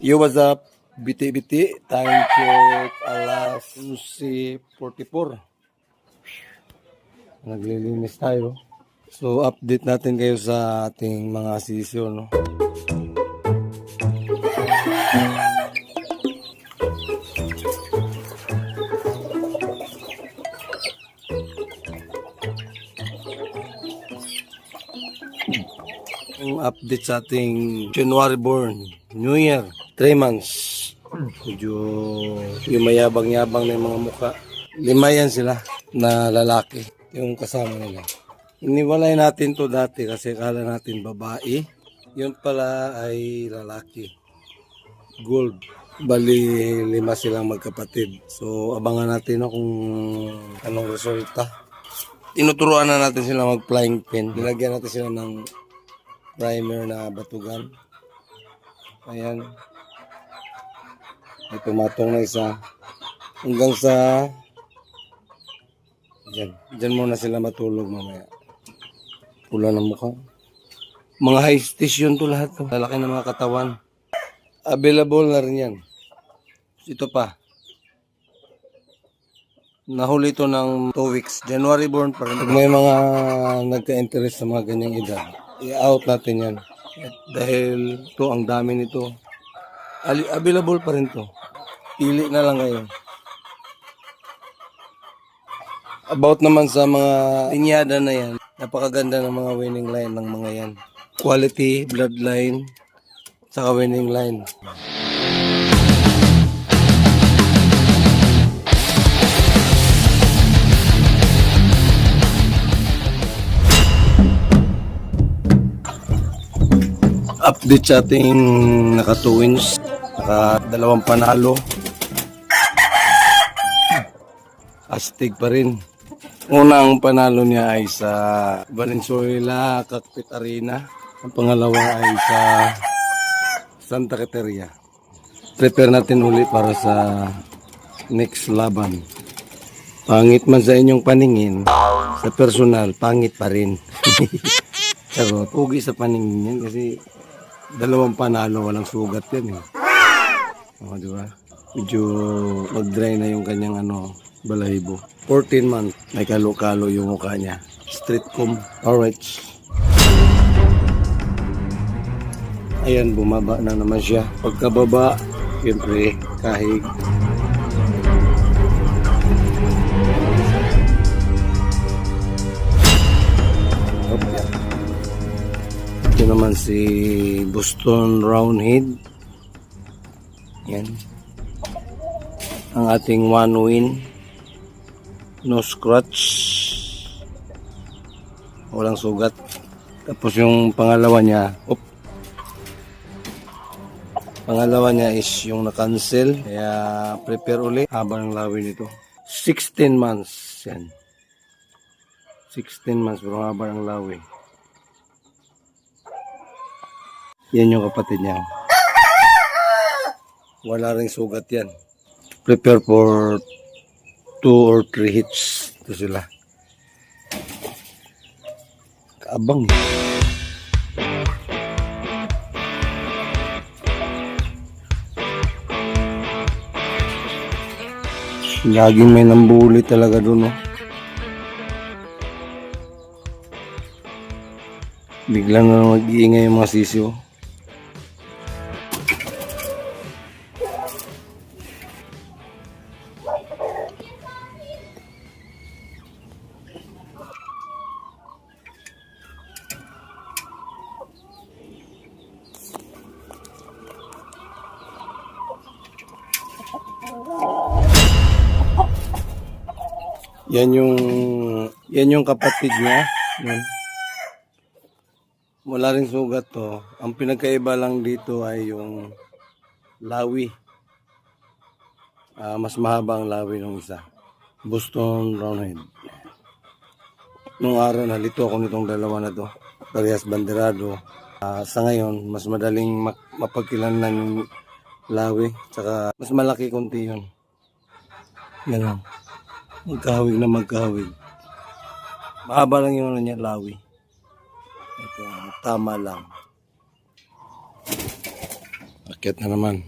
Yo, what's up? Biti-biti. Time check. Alas 11:44. Naglilinis tayo. So, update natin kayo sa ating mga sisyo, no? Yung update sa ating January born, New Year, 3 months. Medyo yung mayabang-yabang na yung mga mukha. 5 yan sila na lalaki, yung kasama nila. Iniwalay natin to dati kasi kala natin babae. Yun pala ay lalaki. Gold. Bali, 5 silang magkapatid. So, abangan natin kung anong resulta. Tinuturuan na natin sila mag-flying pin. Nilagyan natin sila ng primer na batugan. Ayan. May tumatong na isa. Hanggang sa Diyan muna sila matulog mamaya. Pula ng mukha. Mga high station to lahat to. Lalaki ng mga katawan. Available na rin yan. Ito pa. Nahuli ito ng 2 weeks. January born pa rin. Pag may mga nagka-interest sa mga ganyang edad, i-out natin yan. Dahil ito, ang dami nito. Available pa rin to. Pili na lang kayo. About naman sa mga linyada na yan, napakaganda ng mga winning line ng mga yan. Quality, bloodline, saka winning line. Update sa ating naka-2 wins, naka-2 panalo. Astig pa rin. Unang panalo niya ay sa Valenzuela Cockpit Arena. Ang pangalawa ay sa Santa Caterina. Prepare natin ulit para sa next laban. Pangit man sa inyong paningin, sa personal, pangit pa rin. Pero pugi sa paningin yan kasi 2 panalo, walang sugat yan eh. O, diba? Medyo mag-dry na yung kanyang balahibo. 14 months, may kalo-kalo yung mukha niya. Street comb. Alright. Ayan, bumaba na naman siya. Pagkababa, siyempre, kahig. Ito naman si Boston Roundhead. Yan. Ang ating 1 win. No scratch. Walang sugat. Tapos yung pangalawa niya, pangalawa niya is yung na-cancel. Kaya prepare ulit. Haba ng lawin nito. 16 months. Yan. 16 months. Pero haba ng lawin. Yan yung kapatid niya. Wala ring sugat yan. Prepare for 2 or 3 hits. Ito sila. Kaabang. Laging may nambuli talaga doon, no? Biglang na mag-iingay yung mga sisyo. Yan yung kapatid niya. Yan. Wala ring sugat to. Ang pinagkaiba lang dito ay yung lawi. Mas mahaba ang lawi ng isa. Boston Roundhead. Nung araw nalito ako nitong dalawa na to. Parehas banderado. Sa ngayon, mas madaling mapagkilanlan yung lawi. Tsaka mas malaki konti yun. Yan lang. Magkahawig na magkahawig. Mahaba lang yung niya, lawi. Ito, tama lang. Akyat na naman.